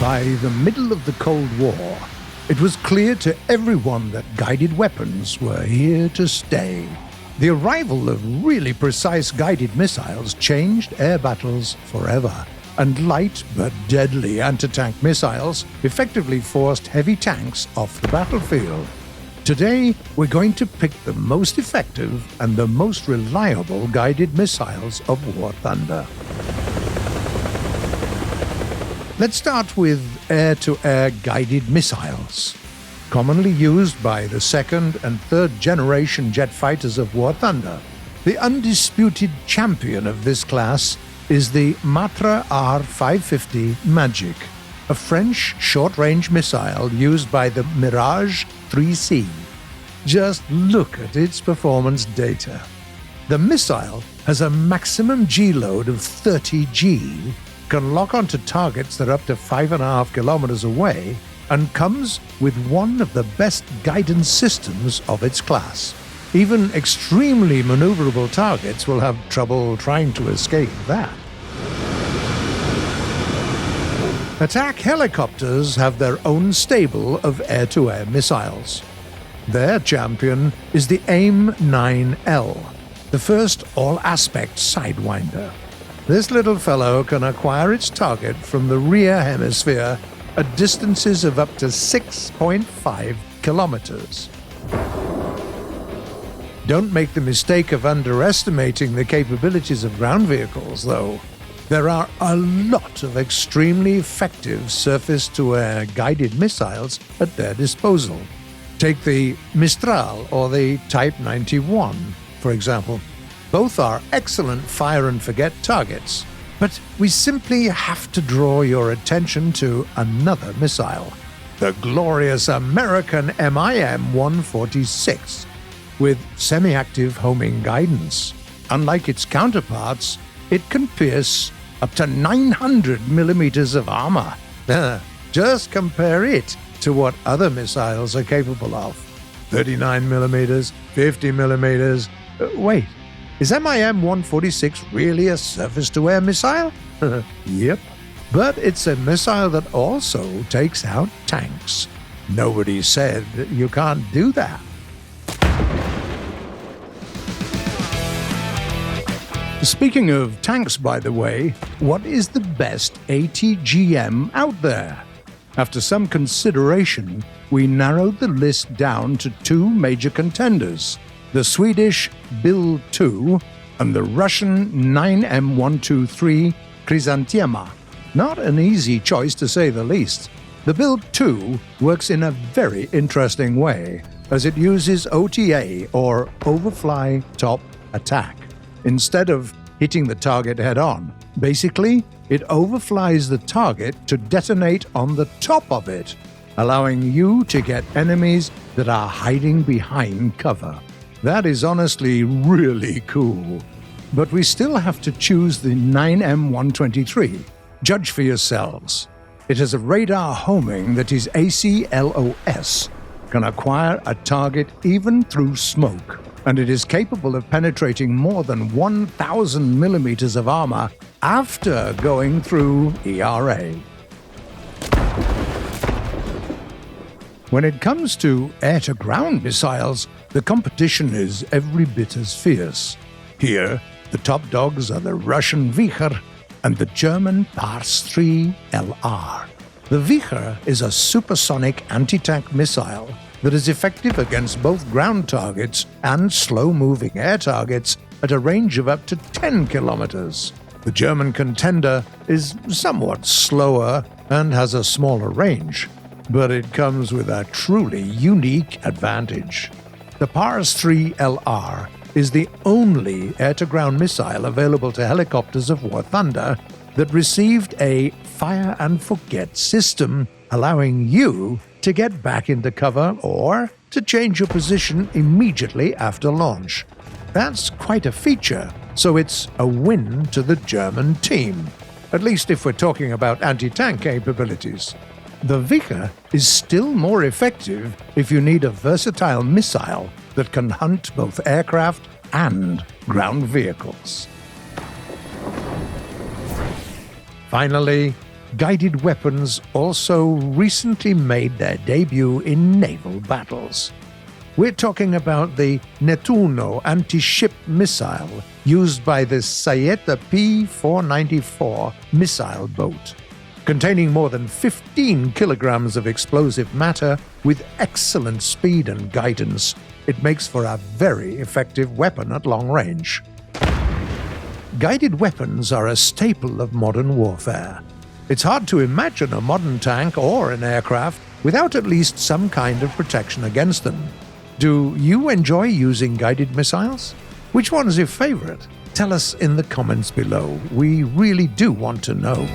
By the middle of the Cold War, it was clear to everyone that guided weapons were here to stay. The arrival of really precise guided missiles changed air battles forever, and light but deadly anti-tank missiles effectively forced heavy tanks off the battlefield. Today, we're going to pick the most effective and the most reliable guided missiles of War Thunder. Let's start with air-to-air guided missiles. Commonly used by the second and third generation jet fighters of War Thunder, the undisputed champion of this class is the Matra R550 Magic, a French short-range missile used by the Mirage 3C. Just look at its performance data. The missile has a maximum G-load of 30 G, can lock onto targets that are up to 5.5 kilometers away, and comes with one of the best guidance systems of its class. Even extremely maneuverable targets will have trouble trying to escape that. Attack helicopters have their own stable of air-to-air missiles. Their champion is the AIM-9L, the first all-aspect Sidewinder. This little fellow can acquire its target from the rear hemisphere at distances of up to 6.5 kilometers. Don't make the mistake of underestimating the capabilities of ground vehicles, though. There are a lot of extremely effective surface-to-air guided missiles at their disposal. Take the Mistral or the Type 91, for example. Both are excellent fire-and-forget targets, but we simply have to draw your attention to another missile, the glorious American MIM-146, with semi-active homing guidance. Unlike its counterparts, it can pierce up to 900 millimeters of armor. Just compare it to what other missiles are capable of. 39 millimeters, 50 millimeters. Wait. Is MIM-146 really a surface-to-air missile? Yep. But it's a missile that also takes out tanks. Nobody said that you can't do that. Speaking of tanks, by the way, what is the best ATGM out there? After some consideration, we narrowed the list down to two major contenders: the Swedish Bill 2 and the Russian 9M123 Chrysanthema. Not an easy choice to say the least. The Bill 2 works in a very interesting way, as it uses OTA, or Overfly Top Attack, instead of hitting the target head-on. Basically, it overflies the target to detonate on the top of it, allowing you to get enemies that are hiding behind cover. That is honestly really cool. But we still have to choose the 9M123. Judge for yourselves. It has a radar homing that is ACLOS, can acquire a target even through smoke, and it is capable of penetrating more than 1,000 millimeters of armor after going through ERA. When it comes to air-to-ground missiles, the competition is every bit as fierce. Here, the top dogs are the Russian Vichar and the German Pars 3 LR. The Vichar is a supersonic anti-tank missile that is effective against both ground targets and slow-moving air targets at a range of up to 10 kilometers. The German contender is somewhat slower and has a smaller range, but it comes with a truly unique advantage. The Pars 3 LR is the only air-to-ground missile available to helicopters of War Thunder that received a fire-and-forget system, allowing you to get back into cover or to change your position immediately after launch. That's quite a feature, so it's a win to the German team, at least if we're talking about anti-tank capabilities. The Vichar is still more effective if you need a versatile missile that can hunt both aircraft and ground vehicles. Finally, guided weapons also recently made their debut in naval battles. We're talking about the Nettuno anti-ship missile used by the Saeta P-494 missile boat. Containing more than 15 kilograms of explosive matter with excellent speed and guidance, it makes for a very effective weapon at long range. Guided weapons are a staple of modern warfare. It's hard to imagine a modern tank or an aircraft without at least some kind of protection against them. Do you enjoy using guided missiles? Which one's your favorite? Tell us in the comments below. We really do want to know.